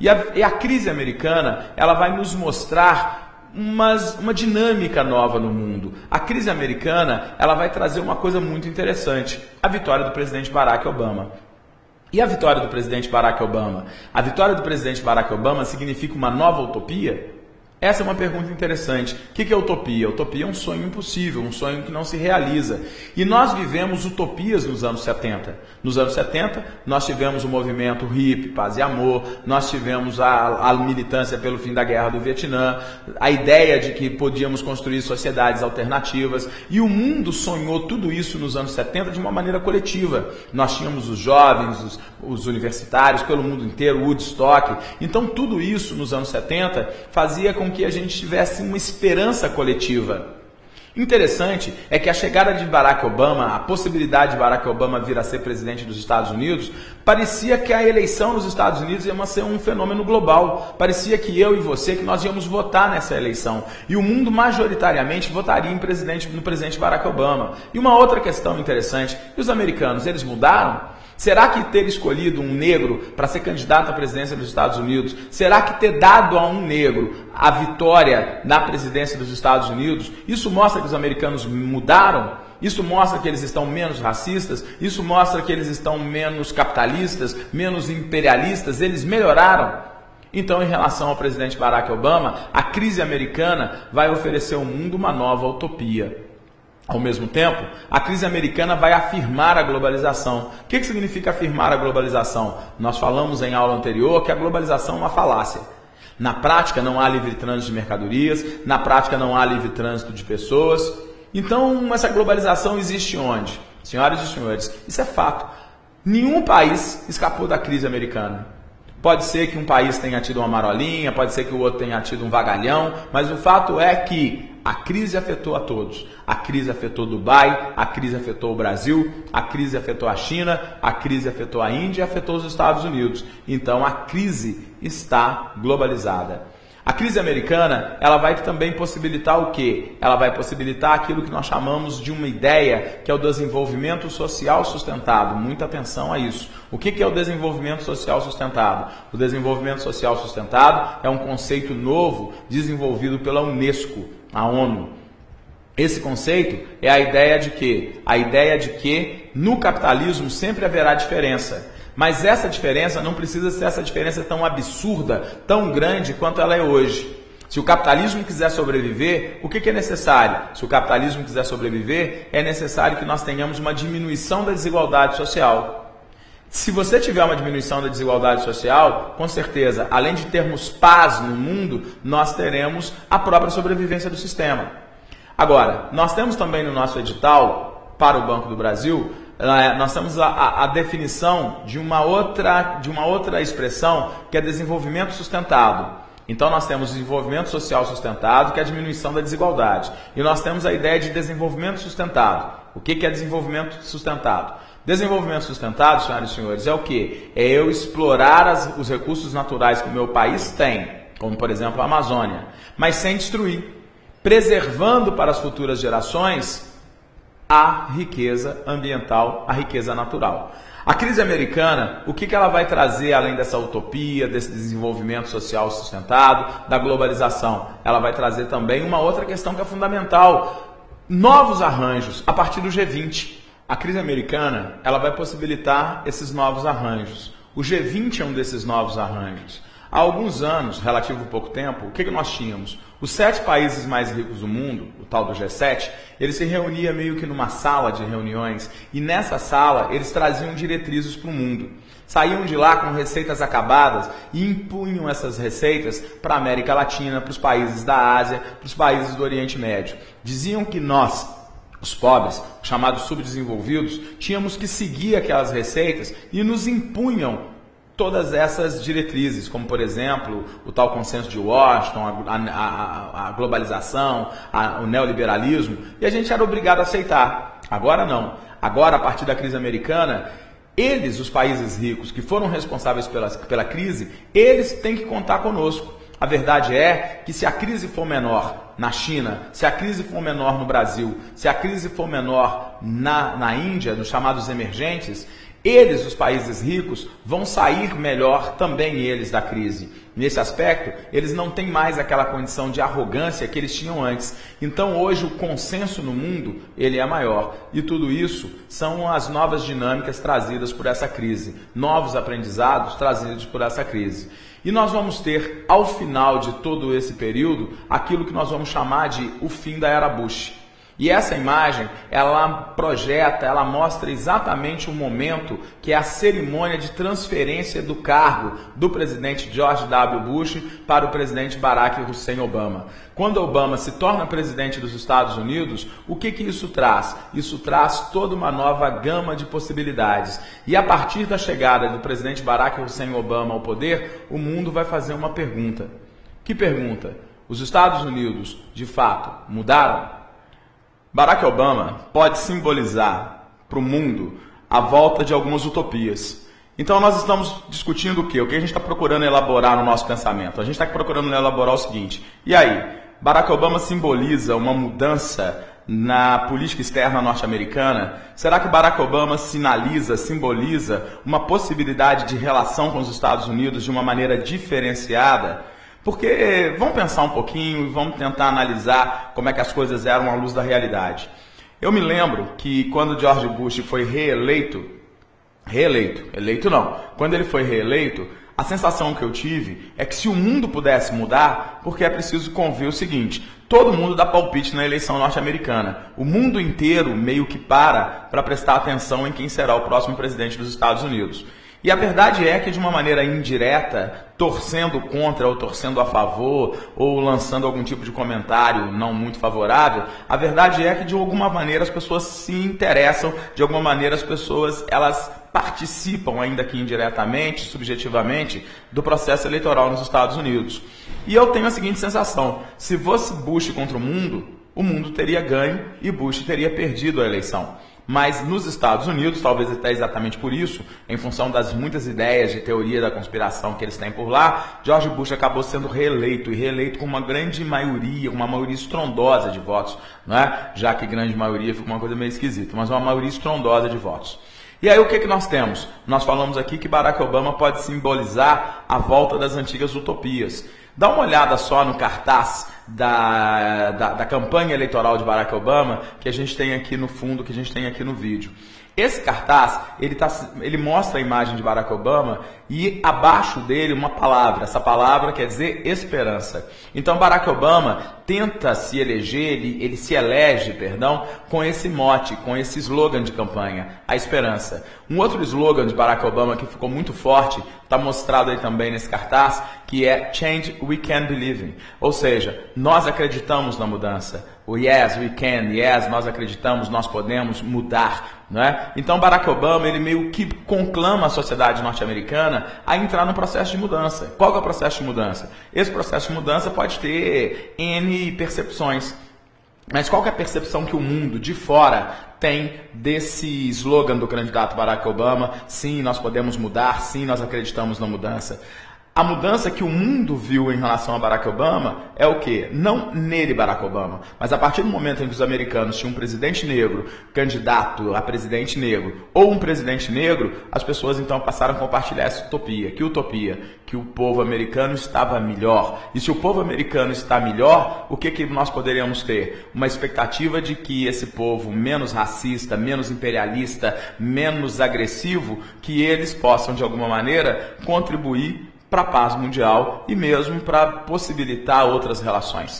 E a crise americana, ela vai nos mostrar uma dinâmica nova no mundo. A crise americana, ela vai trazer uma coisa muito interessante: a vitória do presidente Barack Obama. E a vitória do presidente Barack Obama? A vitória do presidente Barack Obama significa uma nova utopia? Essa é uma pergunta interessante. O que é utopia? Utopia é um sonho impossível, um sonho que não se realiza. E nós vivemos utopias nos anos 70. Nos anos 70, nós tivemos o movimento hippie, paz e amor, nós tivemos a militância pelo fim da guerra do Vietnã, a ideia de que podíamos construir sociedades alternativas, e o mundo sonhou tudo isso nos anos 70 de uma maneira coletiva. Nós tínhamos os jovens, os universitários pelo mundo inteiro, Woodstock. Então tudo isso nos anos 70 fazia com que a gente tivesse uma esperança coletiva. Interessante é que a chegada de Barack Obama, a possibilidade de Barack Obama vir a ser presidente dos Estados Unidos, parecia que a eleição nos Estados Unidos ia ser um fenômeno global. Parecia que eu e você, que nós íamos votar nessa eleição. E o mundo majoritariamente votaria no presidente Barack Obama. E uma outra questão interessante: e os americanos, eles mudaram? Será que ter escolhido um negro para ser candidato à presidência dos Estados Unidos, será que ter dado a um negro a vitória na presidência dos Estados Unidos, isso mostra que os americanos mudaram? Isso mostra que eles estão menos racistas? Isso mostra que eles estão menos capitalistas, menos imperialistas? Eles melhoraram? Então, em relação ao presidente Barack Obama, a crise americana vai oferecer ao mundo uma nova utopia. Ao mesmo tempo, a crise americana vai afirmar a globalização. O que significa afirmar a globalização? Nós falamos em aula anterior que a globalização é uma falácia. Na prática não há livre trânsito de mercadorias, na prática não há livre trânsito de pessoas. Então, essa globalização existe onde? Senhoras e senhores, isso é fato. Nenhum país escapou da crise americana. Pode ser que um país tenha tido uma marolinha, pode ser que o outro tenha tido um vagalhão, mas o fato é que a crise afetou a todos. A crise afetou Dubai, a crise afetou o Brasil, a crise afetou a China, a crise afetou a Índia e afetou os Estados Unidos. Então a crise está globalizada. A crise americana, ela vai também possibilitar o quê? Ela vai possibilitar aquilo que nós chamamos de uma ideia, que é o desenvolvimento social sustentado. Muita atenção a isso. O que é o desenvolvimento social sustentado? O desenvolvimento social sustentado é um conceito novo desenvolvido pela Unesco, a ONU. Esse conceito é a ideia de quê? A ideia de que no capitalismo sempre haverá diferença. Mas essa diferença não precisa ser essa diferença tão absurda, tão grande quanto ela é hoje. Se o capitalismo quiser sobreviver, o que é necessário? Se o capitalismo quiser sobreviver, é necessário que nós tenhamos uma diminuição da desigualdade social. Se você tiver uma diminuição da desigualdade social, com certeza, além de termos paz no mundo, nós teremos a própria sobrevivência do sistema. Agora, nós temos também no nosso edital, para o Banco do Brasil, nós temos a definição de uma outra expressão, que é desenvolvimento sustentado. Então nós temos desenvolvimento social sustentado, que é a diminuição da desigualdade. E nós temos a ideia de desenvolvimento sustentado. O que é desenvolvimento sustentado? Desenvolvimento sustentado, senhoras e senhores, é o quê? É eu explorar os recursos naturais que o meu país tem, como por exemplo a Amazônia, mas sem destruir, preservando para as futuras gerações a riqueza ambiental, a riqueza natural. A crise americana, o que ela vai trazer além dessa utopia, desse desenvolvimento social sustentado, da globalização? Ela vai trazer também uma outra questão que é fundamental: novos arranjos a partir do G20. A crise americana, ela vai possibilitar esses novos arranjos. O G20 é um desses novos arranjos. Há alguns anos, relativo a pouco tempo, o que nós tínhamos? Os 7 países mais ricos do mundo, o tal do G7, eles se reuniam meio que numa sala de reuniões, e nessa sala eles traziam diretrizes para o mundo. Saíam de lá com receitas acabadas e impunham essas receitas para a América Latina, para os países da Ásia, para os países do Oriente Médio. Diziam que nós, os pobres, chamados subdesenvolvidos, tínhamos que seguir aquelas receitas e nos impunham todas essas diretrizes, como por exemplo o tal consenso de Washington, a globalização, o neoliberalismo, e a gente era obrigado a aceitar. Agora não. Agora, a partir da crise americana, eles, os países ricos que foram responsáveis pela crise, eles têm que contar conosco. A verdade é que se a crise for menor na China, se a crise for menor no Brasil, se a crise for menor na Índia, nos chamados emergentes, Eles, os países ricos, vão sair melhor também eles da crise. Nesse aspecto, eles não têm mais aquela condição de arrogância que eles tinham antes. Então hoje o consenso no mundo ele é maior. E tudo isso são as novas dinâmicas trazidas por essa crise, novos aprendizados trazidos por essa crise. E nós vamos ter, ao final de todo esse período, aquilo que nós vamos chamar de o fim da era Bush. E essa imagem, ela projeta, ela mostra exatamente o momento que é a cerimônia de transferência do cargo do presidente George W. Bush para o presidente Barack Hussein Obama. Quando Obama se torna presidente dos Estados Unidos, o que isso traz? Isso traz toda uma nova gama de possibilidades. E a partir da chegada do presidente Barack Hussein Obama ao poder, o mundo vai fazer uma pergunta. Que pergunta? Os Estados Unidos, de fato, mudaram? Barack Obama pode simbolizar para o mundo a volta de algumas utopias. Então nós estamos discutindo o quê? O que a gente está procurando elaborar no nosso pensamento? A gente está procurando elaborar o seguinte: e aí, Barack Obama simboliza uma mudança na política externa norte-americana? Será que Barack Obama simboliza uma possibilidade de relação com os Estados Unidos de uma maneira diferenciada? Porque vamos pensar um pouquinho e vamos tentar analisar como é que as coisas eram à luz da realidade. Eu me lembro que quando George Bush foi quando ele foi reeleito, a sensação que eu tive é que se o mundo pudesse mudar, porque é preciso convir o seguinte: todo mundo dá palpite na eleição norte-americana. O mundo inteiro meio que para prestar atenção em quem será o próximo presidente dos Estados Unidos. E a verdade é que, de uma maneira indireta, torcendo contra ou torcendo a favor, ou lançando algum tipo de comentário não muito favorável, a verdade é que, de alguma maneira, as pessoas se interessam, de alguma maneira as pessoas elas participam, ainda que indiretamente, subjetivamente, do processo eleitoral nos Estados Unidos. E eu tenho a seguinte sensação: se fosse Bush contra o mundo teria ganho e Bush teria perdido a eleição. Mas nos Estados Unidos, talvez até exatamente por isso, em função das muitas ideias de teoria da conspiração que eles têm por lá, George Bush acabou sendo reeleito, e reeleito com uma grande maioria, uma maioria estrondosa de votos, não é? Já que grande maioria fica uma coisa meio esquisita, mas uma maioria estrondosa de votos. E aí o que nós temos? Nós falamos aqui que Barack Obama pode simbolizar a volta das antigas utopias. Dá uma olhada só no cartaz da campanha eleitoral de Barack Obama que a gente tem aqui no fundo, que a gente tem aqui no vídeo. Esse cartaz, ele mostra a imagem de Barack Obama e abaixo dele uma palavra. Essa palavra quer dizer esperança. Então Barack Obama tenta se eleger, ele se elege, com esse mote, com esse slogan de campanha, a esperança. Um outro slogan de Barack Obama que ficou muito forte, está mostrado aí também nesse cartaz, que é Change We Can Believe in. Ou seja, nós acreditamos na mudança. O yes, we can, yes, nós acreditamos, nós podemos mudar, não é? Então Barack Obama, ele meio que conclama a sociedade norte-americana a entrar no processo de mudança. Qual que é o processo de mudança? Esse processo de mudança pode ter N percepções. Mas qual que é a percepção que o mundo de fora tem desse slogan do candidato Barack Obama? Sim, nós podemos mudar, sim, nós acreditamos na mudança. A mudança que o mundo viu em relação a Barack Obama é o quê? Não nele, Barack Obama, mas a partir do momento em que os americanos tinham um presidente negro, candidato a presidente negro, ou um presidente negro, as pessoas então passaram a compartilhar essa utopia. Que utopia? Que o povo americano estava melhor. E se o povo americano está melhor, o que nós poderíamos ter? Uma expectativa de que esse povo menos racista, menos imperialista, menos agressivo, que eles possam de alguma maneira contribuir para a paz mundial e mesmo para possibilitar outras relações.